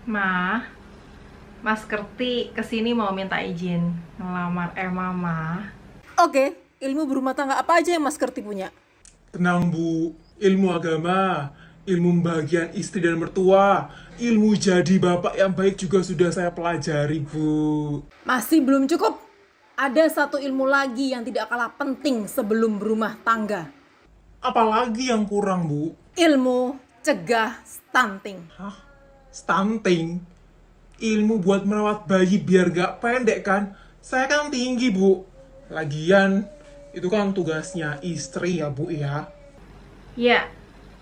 Ma, Mas Kerti kesini mau minta izin ngelamar Emma, Ma. Oke, ilmu berumah tangga apa aja yang Mas Kerti punya? Tenang Bu, ilmu agama, ilmu membahagiakan istri dan mertua, ilmu jadi bapak yang baik juga sudah saya pelajari Bu. Masih belum cukup. Ada satu ilmu lagi yang tidak kalah penting sebelum berumah tangga. Apalagi yang kurang Bu? Ilmu cegah stunting. Hah? Stunting? Ilmu buat merawat bayi biar gak pendek kan? Saya kan tinggi Bu. Lagian, itu kan tugasnya istri ya Bu ya. Ya,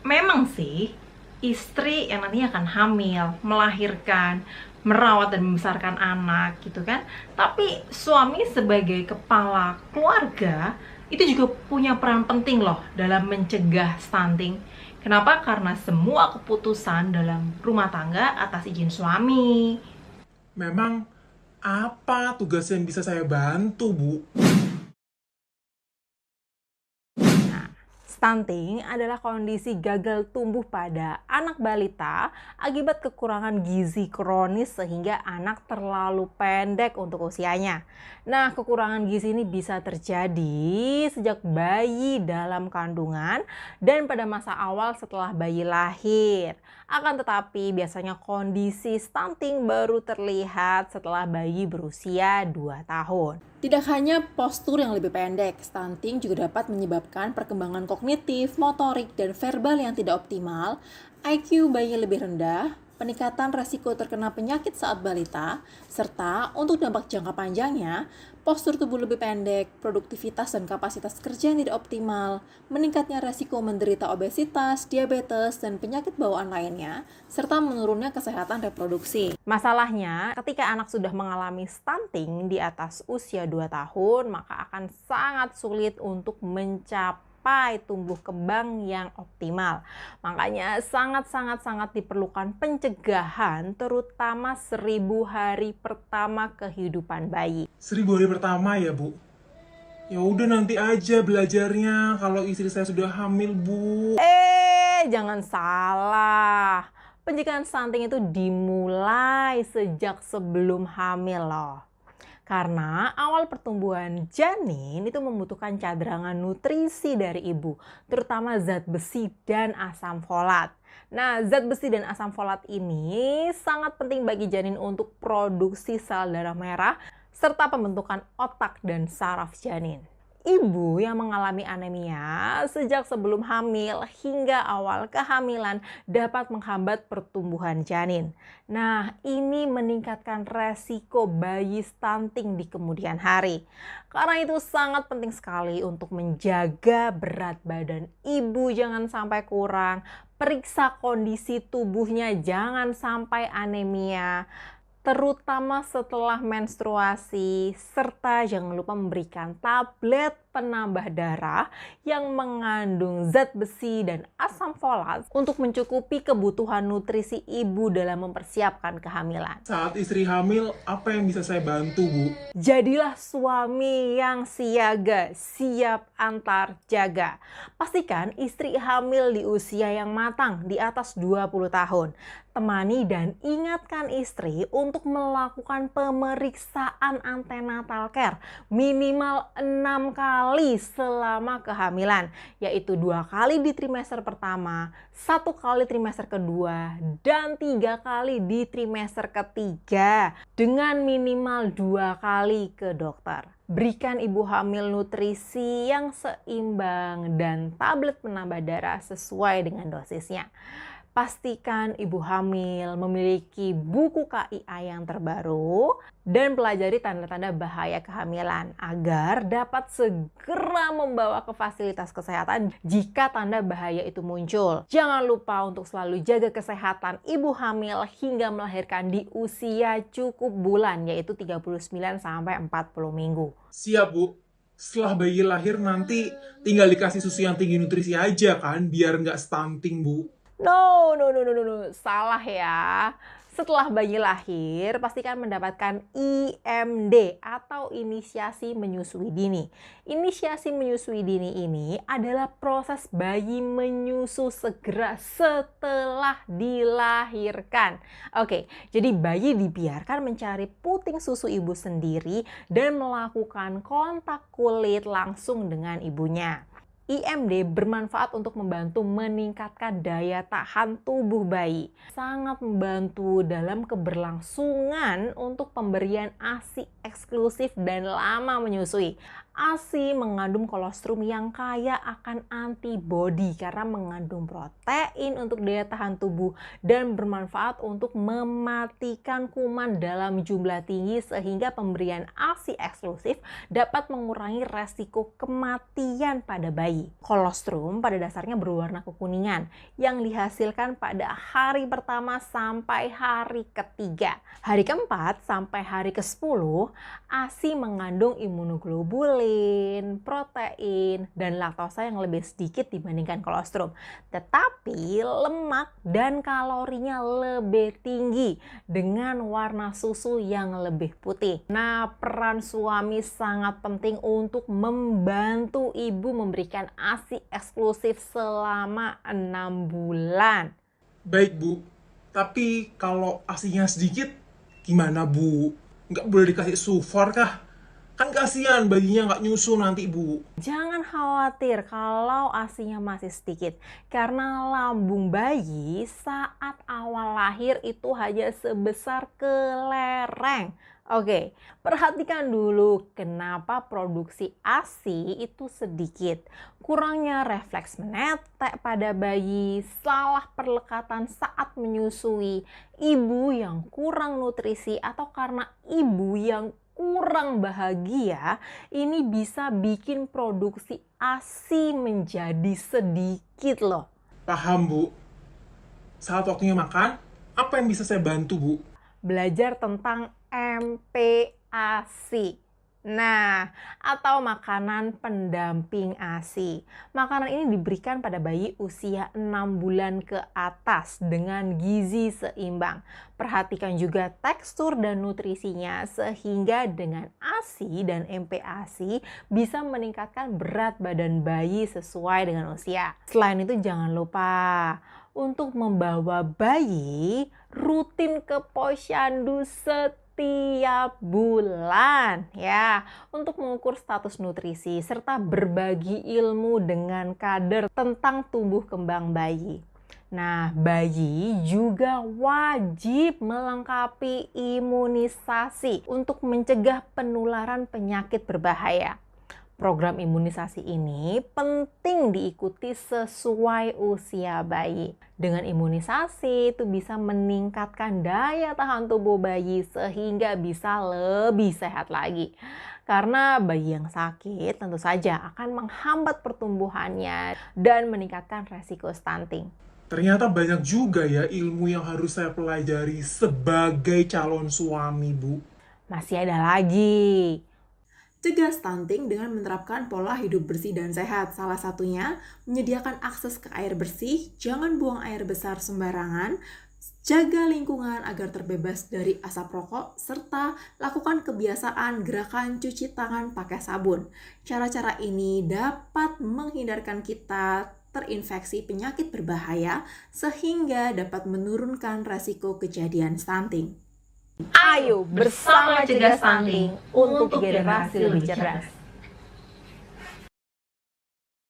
memang sih istri yang nantinya akan hamil, melahirkan, merawat dan membesarkan anak gitu kan. Tapi suami sebagai kepala keluarga itu juga punya peran penting loh dalam mencegah stunting. Kenapa? Karena semua keputusan dalam rumah tangga atas izin suami. Memang apa tugas yang bisa saya bantu Bu? Stunting adalah kondisi gagal tumbuh pada anak balita akibat kekurangan gizi kronis sehingga anak terlalu pendek untuk usianya. Nah, kekurangan gizi ini bisa terjadi sejak bayi dalam kandungan dan pada masa awal setelah bayi lahir. Akan tetapi biasanya kondisi stunting baru terlihat setelah bayi berusia 2 tahun. Tidak hanya postur yang lebih pendek, stunting juga dapat menyebabkan perkembangan kognitif, motorik, dan verbal yang tidak optimal, IQ bayi lebih rendah, peningkatan resiko terkena penyakit saat balita, serta untuk dampak jangka panjangnya, postur tubuh lebih pendek, produktivitas dan kapasitas kerja yang tidak optimal, meningkatnya resiko menderita obesitas, diabetes, dan penyakit bawaan lainnya, serta menurunnya kesehatan reproduksi. Masalahnya, ketika anak sudah mengalami stunting di atas usia 2 tahun, maka akan sangat sulit untuk mencapai tumbuh kembang yang optimal. Makanya sangat diperlukan pencegahan terutama 1000 hari pertama kehidupan bayi. 1000 hari pertama ya Bu? Ya udah nanti aja belajarnya kalau istri saya sudah hamil Bu. Jangan salah. Pencegahan stunting itu dimulai sejak sebelum hamil loh. Karena awal pertumbuhan janin itu membutuhkan cadangan nutrisi dari ibu, terutama zat besi dan asam folat. Nah, zat besi dan asam folat ini sangat penting bagi janin untuk produksi sel darah merah serta pembentukan otak dan saraf janin. Ibu yang mengalami anemia sejak sebelum hamil hingga awal kehamilan dapat menghambat pertumbuhan janin. Nah, ini meningkatkan resiko bayi stunting di kemudian hari. Karena itu sangat penting sekali untuk menjaga berat badan ibu jangan sampai kurang, periksa kondisi tubuhnya jangan sampai anemia, terutama setelah menstruasi, serta jangan lupa memberikan tablet penambah darah yang mengandung zat besi dan asam folat untuk mencukupi kebutuhan nutrisi ibu dalam mempersiapkan kehamilan. Saat istri hamil, apa yang bisa saya bantu Bu? Jadilah suami yang siaga, siap antar jaga. Pastikan istri hamil di usia yang matang di atas 20 tahun. Temani dan ingatkan istri untuk melakukan pemeriksaan antenatal care minimal 6 kali selama kehamilan, yaitu 2 kali di trimester pertama, 1 kali trimester kedua, dan 3 kali di trimester ketiga dengan minimal 2 kali ke dokter. Berikan ibu hamil nutrisi yang seimbang dan tablet penambah darah sesuai dengan dosisnya. Pastikan ibu hamil memiliki buku KIA yang terbaru dan pelajari tanda-tanda bahaya kehamilan agar dapat segera membawa ke fasilitas kesehatan jika tanda bahaya itu muncul. Jangan lupa untuk selalu jaga kesehatan ibu hamil hingga melahirkan di usia cukup bulan, yaitu 39 sampai 40 minggu. Siap Bu. Setelah bayi lahir nanti tinggal dikasih susu yang tinggi nutrisi aja kan, biar nggak stunting Bu. No, salah ya. Setelah bayi lahir, pastikan mendapatkan IMD atau inisiasi menyusui dini. Inisiasi menyusui dini ini adalah proses bayi menyusu segera setelah dilahirkan. Oke, jadi bayi dibiarkan mencari puting susu ibu sendiri dan melakukan kontak kulit langsung dengan ibunya. IMD bermanfaat untuk membantu meningkatkan daya tahan tubuh bayi. Sangat membantu dalam keberlangsungan untuk pemberian ASI eksklusif dan lama menyusui. ASI mengandung kolostrum yang kaya akan antibodi karena mengandung protein untuk daya tahan tubuh dan bermanfaat untuk mematikan kuman dalam jumlah tinggi sehingga pemberian ASI eksklusif dapat mengurangi resiko kematian pada bayi. Kolostrum pada dasarnya berwarna kekuningan yang dihasilkan pada hari pertama sampai hari ketiga. Hari keempat sampai hari ke-10, ASI mengandung imunoglobulin, protein, dan laktosa yang lebih sedikit dibandingkan kolostrum. Tetapi lemak dan kalorinya lebih tinggi dengan warna susu yang lebih putih. Nah, peran suami sangat penting untuk membantu ibu memberikan ASI eksklusif selama 6 bulan. Baik Bu, tapi kalau asinya sedikit, gimana Bu? Nggak boleh dikasih sufor kah? Kan kasihan bayinya nggak nyusu nanti Bu. Jangan khawatir kalau ASINya masih sedikit, karena lambung bayi saat awal lahir itu hanya sebesar kelereng. Oke, perhatikan dulu kenapa produksi ASI itu sedikit. Kurangnya refleks menetek pada bayi, salah perlekatan saat menyusui, ibu yang kurang nutrisi, atau karena ibu yang kurang bahagia, ini bisa bikin produksi ASI menjadi sedikit loh. Paham Bu. Saat waktunya makan, apa yang bisa saya bantu Bu? Belajar tentang MPASI. Nah, atau makanan pendamping ASI. Makanan ini diberikan pada bayi usia 6 bulan ke atas dengan gizi seimbang. Perhatikan juga tekstur dan nutrisinya sehingga dengan ASI dan MPASI bisa meningkatkan berat badan bayi sesuai dengan usia. Selain itu jangan lupa untuk membawa bayi rutin ke posyandu setiap bulan ya, untuk mengukur status nutrisi serta berbagi ilmu dengan kader tentang tumbuh kembang bayi. Nah, bayi juga wajib melengkapi imunisasi untuk mencegah penularan penyakit berbahaya. Program imunisasi ini penting diikuti sesuai usia bayi. Dengan imunisasi itu bisa meningkatkan daya tahan tubuh bayi sehingga bisa lebih sehat lagi. Karena bayi yang sakit tentu saja akan menghambat pertumbuhannya dan meningkatkan resiko stunting. Ternyata banyak juga ya ilmu yang harus saya pelajari sebagai calon suami Bu. Masih ada lagi. Cegah stunting dengan menerapkan pola hidup bersih dan sehat. Salah satunya, menyediakan akses ke air bersih, jangan buang air besar sembarangan, jaga lingkungan agar terbebas dari asap rokok, serta lakukan kebiasaan gerakan cuci tangan pakai sabun. Cara-cara ini dapat menghindarkan kita terinfeksi penyakit berbahaya, sehingga dapat menurunkan resiko kejadian stunting. Ayo bersama cegah stunting untuk generasi lebih cerdas.